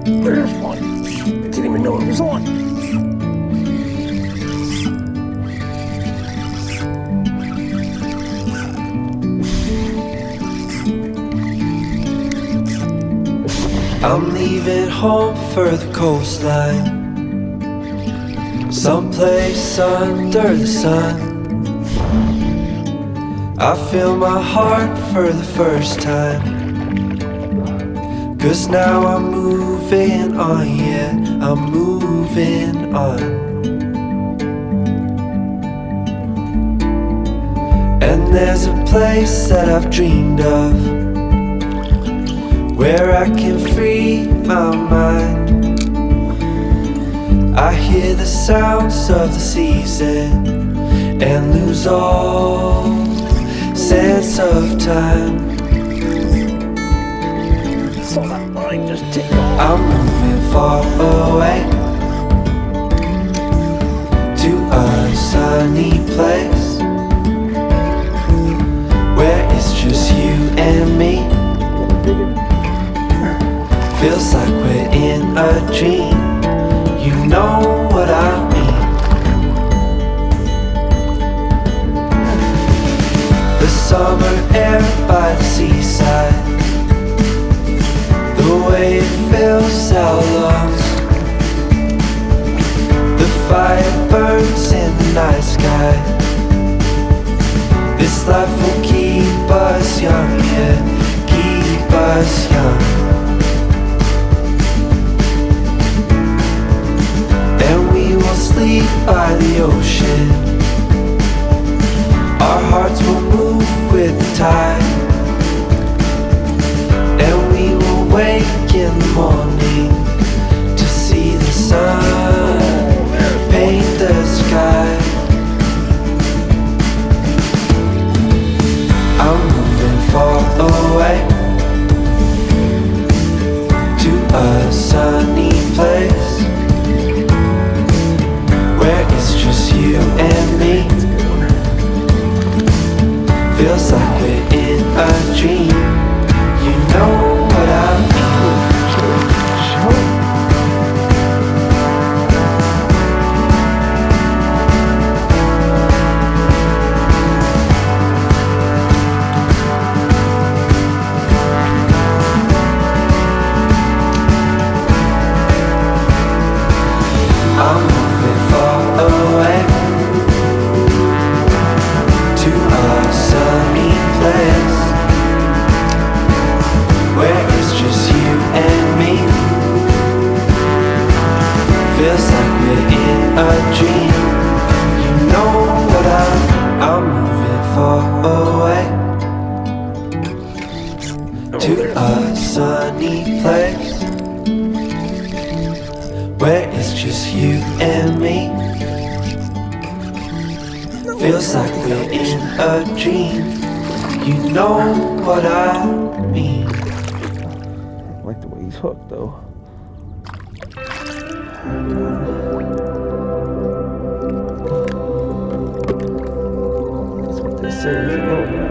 There's one. I didn't even know it was on. I'm leaving home for the coastline, someplace under the sun. I feel my heart for the first time, 'cause now I'm moving on, yeah, I'm moving on. And there's a place that I've dreamed of, where I can free my mind. I hear the sounds of the season and lose all sense of time. Saw that line just tick off. I'm moving far away to a sunny place where it's just you and me. Feels like we're in a dream. You know what I mean. The summer air by the seaside, the way it fills our lungs. The fire burns in the night sky. This life will keep us young, yeah, keep us young. And we will sleep by the ocean. Our hearts will move with the tide. And we will wake in the morning to see the sun paint the sky. I'm moving far away to a sunny place where it's just you and me. Feels like we're in a dream. You know what I mean. I'm moving far away to a sunny place where it's just you and me. Feels like we're in a dream. You know what I mean. I'm moving far away to a sunny place where it's just you and me. Feels like we're in a dream. You know what I mean. I like the way he's hooked, though. That's what they say.